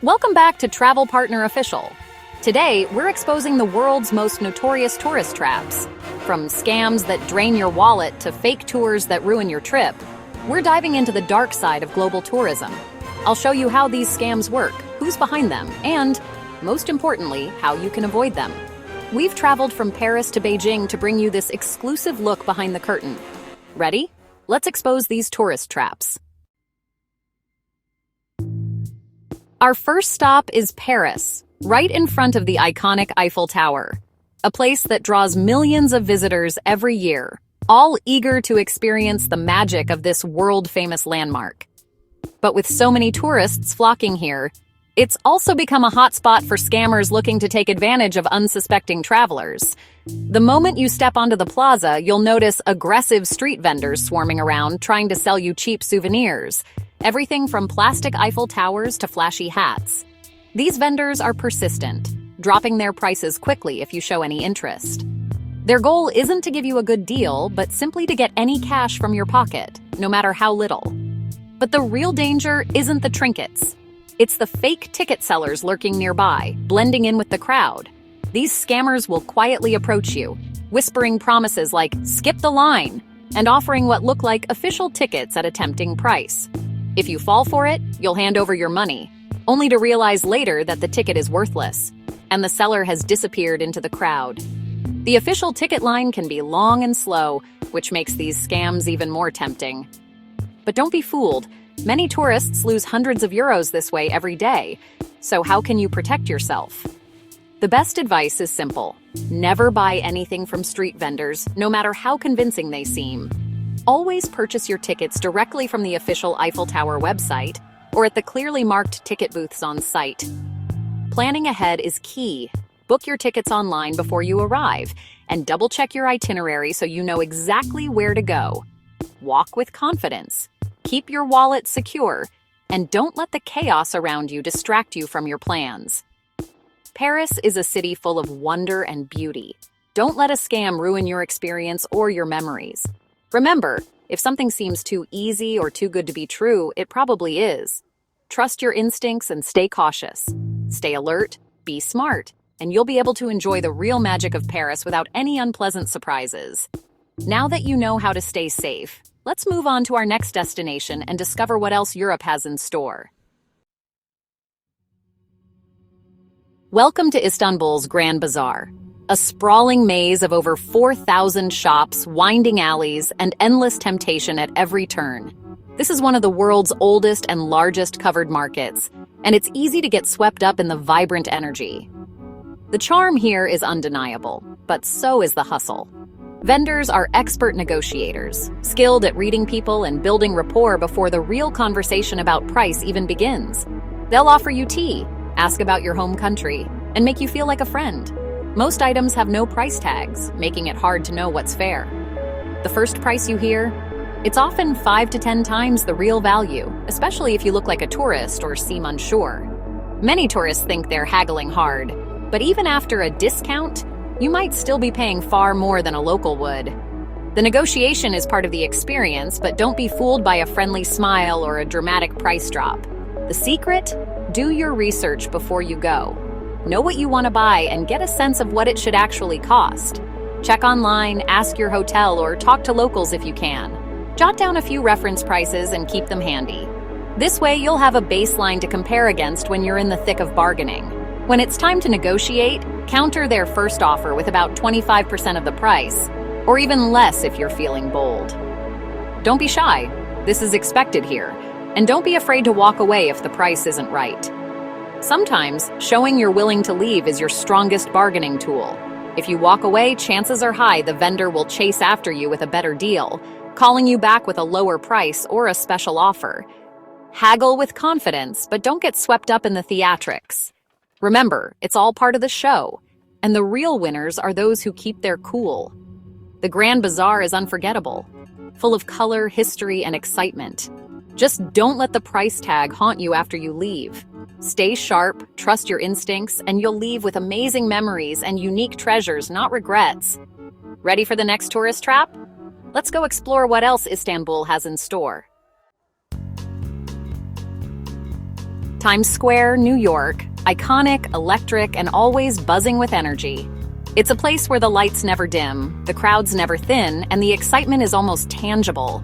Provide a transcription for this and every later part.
Welcome back to Travel Partner Official. Today, we're exposing the world's most notorious tourist traps. From scams that drain your wallet to fake tours that ruin your trip, we're diving into the dark side of global tourism. I'll show you how these scams work, who's behind them, and, most importantly, how you can avoid them. We've traveled from Paris to Beijing to bring you this exclusive look behind the curtain. Ready? Let's expose these tourist traps. Our first stop is Paris, right in front of the iconic Eiffel Tower, a place that draws millions of visitors every year, all eager to experience the magic of this world-famous landmark. But with so many tourists flocking here, it's also become a hotspot for scammers looking to take advantage of unsuspecting travelers. The moment you step onto the plaza, you'll notice aggressive street vendors swarming around trying to sell you cheap souvenirs. Everything from plastic Eiffel Towers to flashy hats. These vendors are persistent, dropping their prices quickly if you show any interest. Their goal isn't to give you a good deal, but simply to get any cash from your pocket, no matter how little. But the real danger isn't the trinkets. It's the fake ticket sellers lurking nearby, blending in with the crowd. These scammers will quietly approach you, whispering promises like "skip the line" and offering what look like official tickets at a tempting price. If you fall for it, you'll hand over your money, only to realize later that the ticket is worthless, and the seller has disappeared into the crowd. The official ticket line can be long and slow, which makes these scams even more tempting. But don't be fooled. Many tourists lose hundreds of euros this way every day. So how can you protect yourself? The best advice is simple. Never buy anything from street vendors, no matter how convincing they seem. Always purchase your tickets directly from the official Eiffel Tower website or at the clearly marked ticket booths on site. Planning ahead is key. Book your tickets online before you arrive and double-check your itinerary so you know exactly where to go. Walk with confidence. Keep your wallet secure, and don't let the chaos around you distract you from your plans. Paris is a city full of wonder and beauty. Don't let a scam ruin your experience or your memories. Remember, if something seems too easy or too good to be true, it probably is. Trust your instincts and stay cautious. Stay alert, be smart, and you'll be able to enjoy the real magic of Paris without any unpleasant surprises. Now that you know how to stay safe, let's move on to our next destination and discover what else Europe has in store. Welcome to Istanbul's Grand Bazaar, a sprawling maze of over 4,000 shops, winding alleys, and endless temptation at every turn. This is one of the world's oldest and largest covered markets, and it's easy to get swept up in the vibrant energy. The charm here is undeniable, but so is the hustle. Vendors are expert negotiators, skilled at reading people and building rapport before the real conversation about price even begins. They'll offer you tea, ask about your home country, and make you feel like a friend. Most items have no price tags, making it hard to know what's fair. The first price you hear? It's often 5 to 10 times the real value, especially if you look like a tourist or seem unsure. Many tourists think they're haggling hard, but even after a discount, you might still be paying far more than a local would. The negotiation is part of the experience, but don't be fooled by a friendly smile or a dramatic price drop. The secret? Do your research before you go. Know what you want to buy and get a sense of what it should actually cost. Check online, ask your hotel, or talk to locals if you can. Jot down a few reference prices and keep them handy. This way, you'll have a baseline to compare against when you're in the thick of bargaining. When it's time to negotiate, counter their first offer with about 25% of the price, or even less if you're feeling bold. Don't be shy. This is expected here, and don't be afraid to walk away if the price isn't right. Sometimes, showing you're willing to leave is your strongest bargaining tool. If you walk away, chances are high the vendor will chase after you with a better deal, calling you back with a lower price or a special offer. Haggle with confidence, but don't get swept up in the theatrics. Remember, it's all part of the show, and the real winners are those who keep their cool. The Grand Bazaar is unforgettable, full of color, history, and excitement. Just don't let the price tag haunt you after you leave. Stay sharp, trust your instincts, and you'll leave with amazing memories and unique treasures, not regrets. Ready for the next tourist trap? Let's go explore what else Istanbul has in store. Times Square, New York, iconic, electric, and always buzzing with energy. It's a place where the lights never dim, the crowds never thin, and the excitement is almost tangible.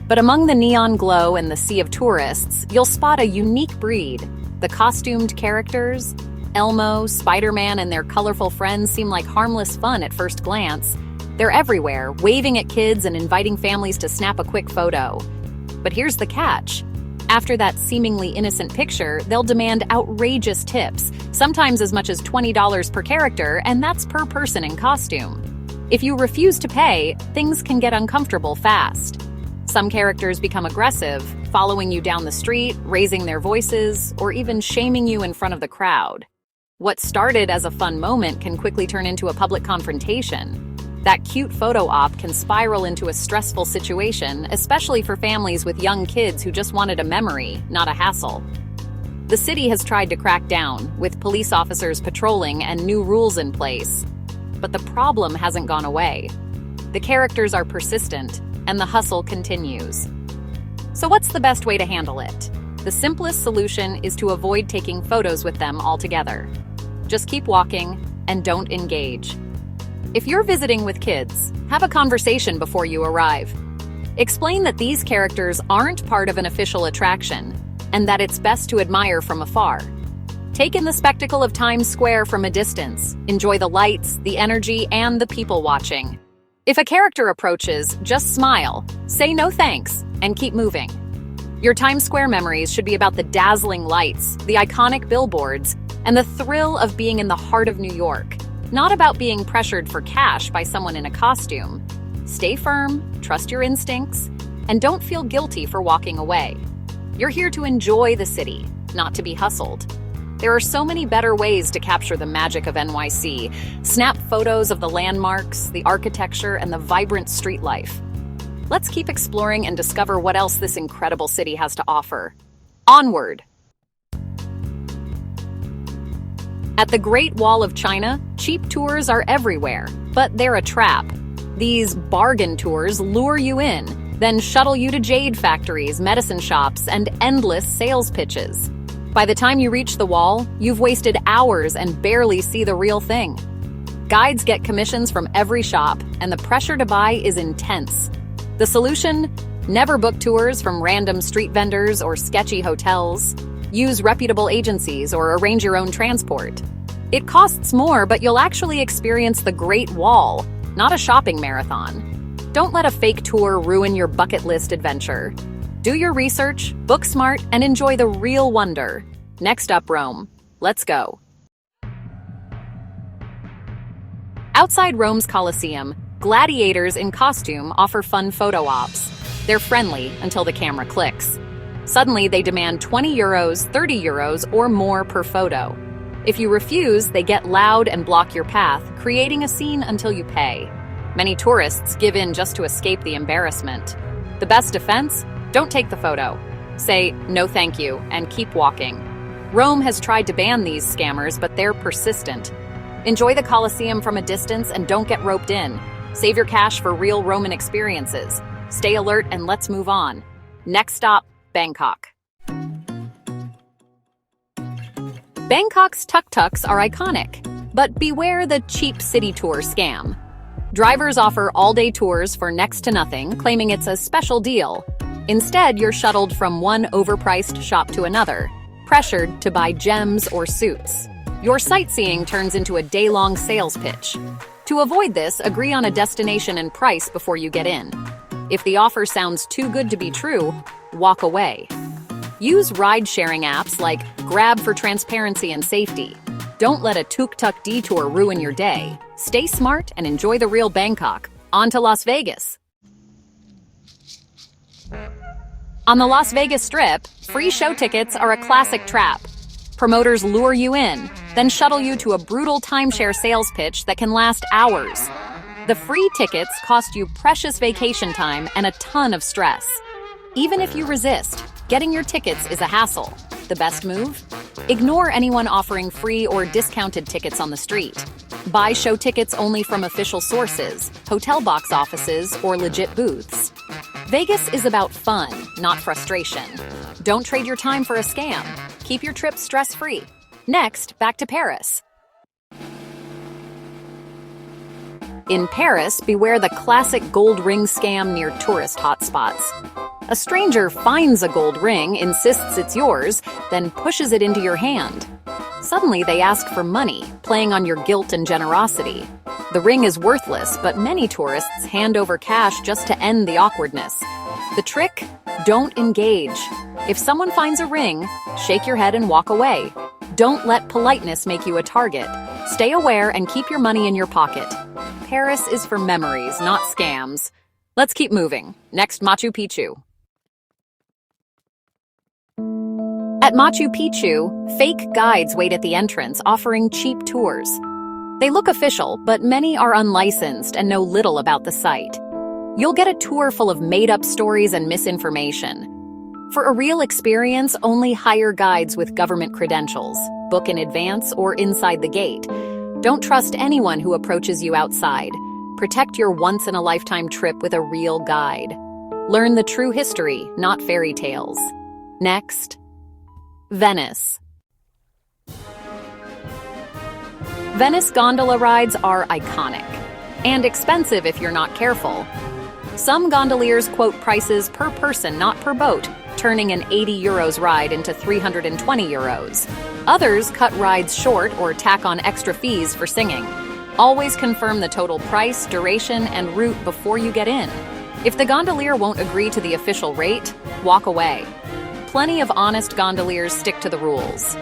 But among the neon glow and the sea of tourists, you'll spot a unique breed. The costumed characters, Elmo, Spider-Man, and their colorful friends seem like harmless fun at first glance. They're everywhere, waving at kids and inviting families to snap a quick photo. But here's the catch. After that seemingly innocent picture, they'll demand outrageous tips, sometimes as much as $20 per character, and that's per person in costume. If you refuse to pay, things can get uncomfortable fast. Some characters become aggressive, following you down the street, raising their voices, or even shaming you in front of the crowd. What started as a fun moment can quickly turn into a public confrontation. That cute photo op can spiral into a stressful situation, especially for families with young kids who just wanted a memory, not a hassle. The city has tried to crack down, with police officers patrolling and new rules in place. But the problem hasn't gone away. The characters are persistent, and the hustle continues. So what's the best way to handle it? The simplest solution is to avoid taking photos with them altogether. Just keep walking and don't engage. If you're visiting with kids, have a conversation before you arrive. Explain that these characters aren't part of an official attraction, and that it's best to admire from afar. Take in the spectacle of Times Square from a distance. Enjoy the lights, the energy, and the people watching. If a character approaches, just smile, say no thanks, and keep moving. Your Times Square memories should be about the dazzling lights, the iconic billboards, and the thrill of being in the heart of New York. Not about being pressured for cash by someone in a costume. Stay firm, trust your instincts, and don't feel guilty for walking away. You're here to enjoy the city, not to be hustled. There are so many better ways to capture the magic of NYC. Snap photos of the landmarks, the architecture, and the vibrant street life. Let's keep exploring and discover what else this incredible city has to offer. Onward! At the Great Wall of China, cheap tours are everywhere, but they're a trap. These bargain tours lure you in, then shuttle you to jade factories, medicine shops, and endless sales pitches. By the time you reach the wall, you've wasted hours and barely see the real thing. Guides get commissions from every shop, and the pressure to buy is intense. The solution? Never book tours from random street vendors or sketchy hotels. Use reputable agencies or arrange your own transport. It costs more, but you'll actually experience the Great Wall, not a shopping marathon. Don't let a fake tour ruin your bucket list adventure. Do your research, book smart, and enjoy the real wonder. Next up, Rome. Let's go. Outside Rome's Colosseum, gladiators in costume offer fun photo ops. They're friendly until the camera clicks. Suddenly, they demand 20 euros, 30 euros, or more per photo. If you refuse, they get loud and block your path, creating a scene until you pay. Many tourists give in just to escape the embarrassment. The best defense? Don't take the photo. Say, no thank you, and keep walking. Rome has tried to ban these scammers, but they're persistent. Enjoy the Colosseum from a distance and don't get roped in. Save your cash for real Roman experiences. Stay alert and let's move on. Next stop, Bangkok. Bangkok's tuk-tuks are iconic, but beware the cheap city tour scam. Drivers offer all-day tours for next to nothing, claiming it's a special deal. Instead, you're shuttled from one overpriced shop to another, pressured to buy gems or suits. Your sightseeing turns into a day-long sales pitch. To avoid this, agree on a destination and price before you get in. If the offer sounds too good to be true, walk away. Use ride-sharing apps like Grab for transparency and safety. Don't let a Tuk-Tuk detour ruin your day. Stay smart and enjoy the real Bangkok. On to Las Vegas. On the Las Vegas Strip, free show tickets are a classic trap. Promoters lure you in, then shuttle you to a brutal timeshare sales pitch that can last hours. The free tickets cost you precious vacation time and a ton of stress. Even if you resist, getting your tickets is a hassle. The best move? Ignore anyone offering free or discounted tickets on the street. Buy show tickets only from official sources, hotel box offices, or legit booths. Vegas is about fun, not frustration. Don't trade your time for a scam. Keep your trip stress-free. Next, back to Paris. In Paris, beware the classic gold ring scam near tourist hotspots. A stranger finds a gold ring, insists it's yours, then pushes it into your hand. Suddenly, they ask for money, playing on your guilt and generosity. The ring is worthless, but many tourists hand over cash just to end the awkwardness. The trick? Don't engage. If someone finds a ring, shake your head and walk away. Don't let politeness make you a target. Stay aware and keep your money in your pocket. Paris is for memories, not scams. Let's keep moving. Next, Machu Picchu. At Machu Picchu, fake guides wait at the entrance, offering cheap tours. They look official, but many are unlicensed and know little about the site. You'll get a tour full of made-up stories and misinformation. For a real experience, only hire guides with government credentials. Book in advance or inside the gate. Don't trust anyone who approaches you outside. Protect your once-in-a-lifetime trip with a real guide. Learn the true history, not fairy tales. Next, Venice. Venice gondola rides are iconic and expensive if you're not careful. Some gondoliers quote prices per person, not per boat, turning an €80 ride into €320. Others cut rides short or tack on extra fees for singing. Always confirm the total price, duration, and route before you get in. If the gondolier won't agree to the official rate, walk away. Plenty of honest gondoliers stick to the rules.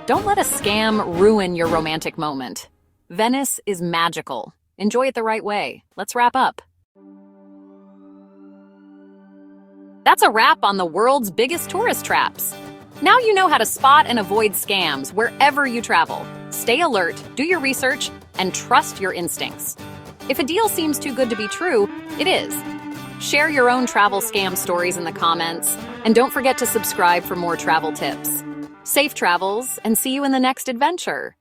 Don't let a scam ruin your romantic moment. Venice is magical. Enjoy it the right way. Let's wrap up. That's a wrap on the world's biggest tourist traps. Now you know how to spot and avoid scams wherever you travel. Stay alert, do your research, and trust your instincts. If a deal seems too good to be true, it is. Share your own travel scam stories in the comments, and don't forget to subscribe for more travel tips. Safe travels, and see you in the next adventure.